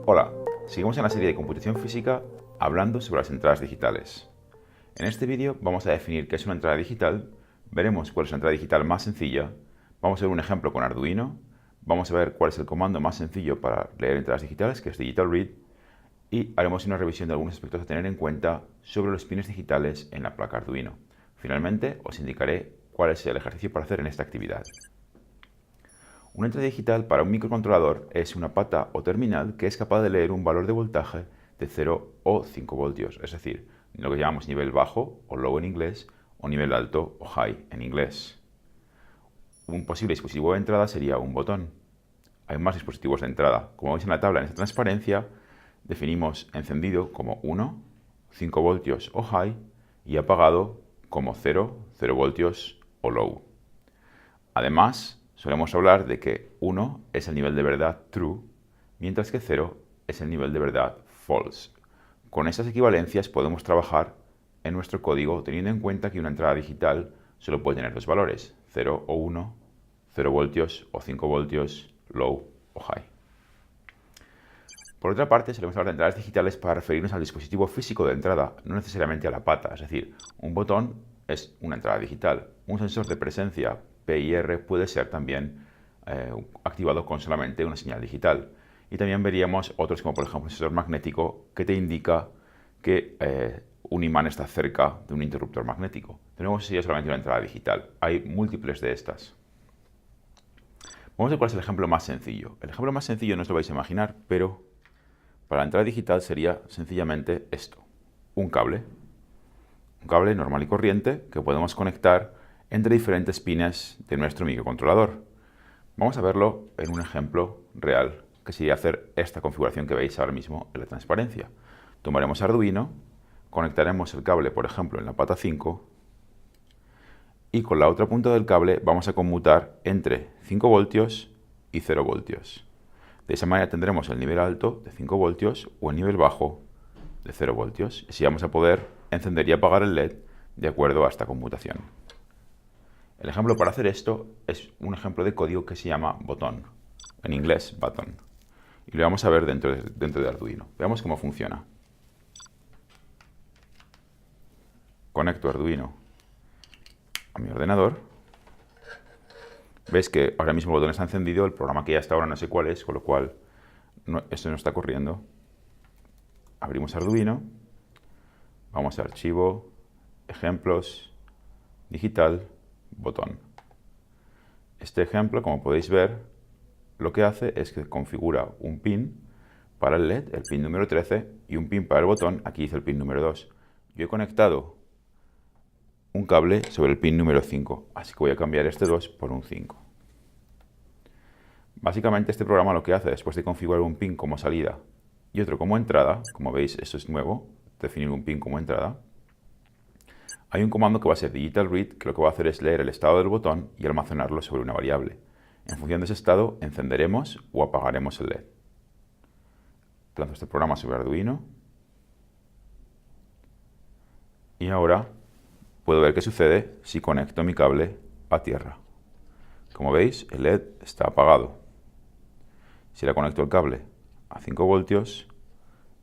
Hola, seguimos en la serie de computación física hablando sobre las entradas digitales. En este vídeo vamos a definir qué es una entrada digital, veremos cuál es la entrada digital más sencilla, vamos a ver un ejemplo con Arduino, vamos a ver cuál es el comando más sencillo para leer entradas digitales, que es Digital Read, y haremos una revisión de algunos aspectos a tener en cuenta sobre los pines digitales en la placa Arduino. Finalmente, os indicaré cuál es el ejercicio para hacer en esta actividad. Una entrada digital para un microcontrolador es una pata o terminal que es capaz de leer un valor de voltaje de 0 o 5 voltios, es decir, lo que llamamos nivel bajo o low en inglés o nivel alto o high en inglés. Un posible dispositivo de entrada sería un botón. Hay más dispositivos de entrada. Como veis en la tabla en esta transparencia, definimos encendido como 1, 5 voltios o high y apagado como 0, 0 voltios o low. Además, solemos hablar de que 1 es el nivel de verdad true, mientras que 0 es el nivel de verdad false. Con estas equivalencias podemos trabajar en nuestro código teniendo en cuenta que una entrada digital solo puede tener dos valores, 0 o 1, 0 voltios o 5 voltios, low o high. Por otra parte, solemos hablar de entradas digitales para referirnos al dispositivo físico de entrada, no necesariamente a la pata, es decir, un botón es una entrada digital. Un sensor de presencia PIR puede ser también activado con solamente una señal digital. Y también veríamos otros como por ejemplo el sensor magnético que te indica que un imán está cerca de un interruptor magnético. Tenemos ya solamente una entrada digital. Hay múltiples de estas. Vamos a ver cuál es el ejemplo más sencillo. El ejemplo más sencillo no os lo vais a imaginar, pero para la entrada digital sería sencillamente esto. Un cable normal y corriente que podemos conectar entre diferentes pines de nuestro microcontrolador. Vamos a verlo en un ejemplo real, que sería hacer esta configuración que veis ahora mismo en la transparencia. Tomaremos Arduino, conectaremos el cable, por ejemplo, en la pata 5, y con la otra punta del cable vamos a conmutar entre 5 voltios y 0 voltios. De esa manera tendremos el nivel alto de 5 voltios o el nivel bajo de 0 voltios. Y así vamos a poder encender y apagar el LED de acuerdo a esta conmutación. El ejemplo para hacer esto es un ejemplo de código que se llama botón, en inglés button, y lo vamos a ver dentro de Arduino. Veamos cómo funciona. Conecto Arduino a mi ordenador. Veis que ahora mismo el botón está encendido, el programa que ya hasta ahora no sé cuál es, con lo cual esto no está corriendo. Abrimos Arduino, vamos a archivo, ejemplos, digital, botón. Este ejemplo, como podéis ver, lo que hace es que configura un pin para el LED, el pin número 13, y un pin para el botón, aquí dice el pin número 2. Yo he conectado un cable sobre el pin número 5, así que voy a cambiar este 2 por un 5. Básicamente este programa lo que hace después de configurar un pin como salida y otro como entrada, como veis esto es nuevo, definir un pin como entrada, hay un comando que va a ser digital read, que lo que va a hacer es leer el estado del botón y almacenarlo sobre una variable. En función de ese estado encenderemos o apagaremos el LED. Lanzo este programa sobre Arduino y ahora puedo ver qué sucede si conecto mi cable a tierra. Como veis, el LED está apagado. Si le conecto el cable a 5 voltios,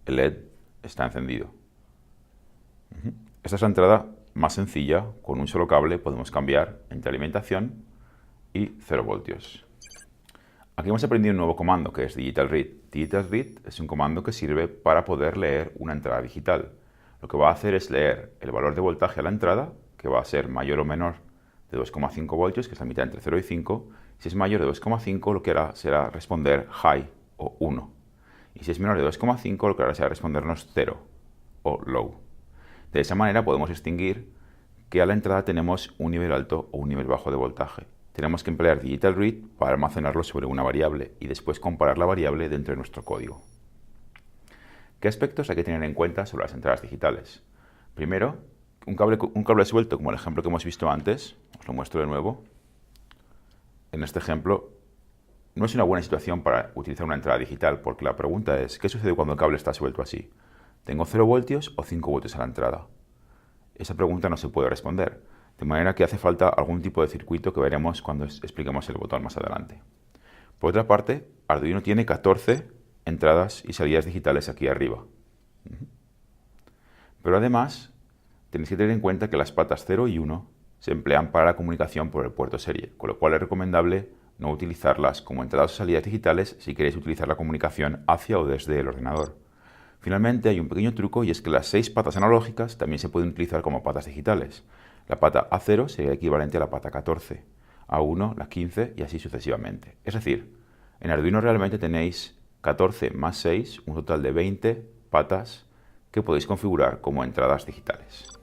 el LED está encendido. Esta es la entrada más sencilla. Con un solo cable podemos cambiar entre alimentación y 0 voltios. Aquí hemos aprendido un nuevo comando que es digital read. Digital read es un comando que sirve para poder leer una entrada digital. Lo que va a hacer es leer el valor de voltaje a la entrada, que va a ser mayor o menor de 2,5 voltios, que es la mitad entre 0 y 5. Si es mayor de 2,5, lo que hará será responder high o 1. Y si es menor de 2,5, lo que hará será respondernos 0 o low. De esa manera podemos distinguir que a la entrada tenemos un nivel alto o un nivel bajo de voltaje. Tenemos que emplear digital read para almacenarlo sobre una variable y después comparar la variable dentro de nuestro código. ¿Qué aspectos hay que tener en cuenta sobre las entradas digitales? Primero, un cable suelto, como el ejemplo que hemos visto antes, os lo muestro de nuevo. En este ejemplo, no es una buena situación para utilizar una entrada digital, porque la pregunta es, ¿qué sucede cuando el cable está suelto así? ¿Tengo 0 voltios o 5 voltios a la entrada? Esa pregunta no se puede responder, de manera que hace falta algún tipo de circuito que veremos cuando expliquemos el botón más adelante. Por otra parte, Arduino tiene 14 entradas y salidas digitales aquí arriba. Pero además, tenéis que tener en cuenta que las patas 0 y 1 se emplean para la comunicación por el puerto serie, con lo cual es recomendable no utilizarlas como entradas o salidas digitales si queréis utilizar la comunicación hacia o desde el ordenador. Finalmente, hay un pequeño truco y es que las 6 patas analógicas también se pueden utilizar como patas digitales. La pata A0 sería equivalente a la pata 14, A1 la 15 y así sucesivamente. Es decir, en Arduino realmente tenéis 14 más 6, un total de 20 patas que podéis configurar como entradas digitales.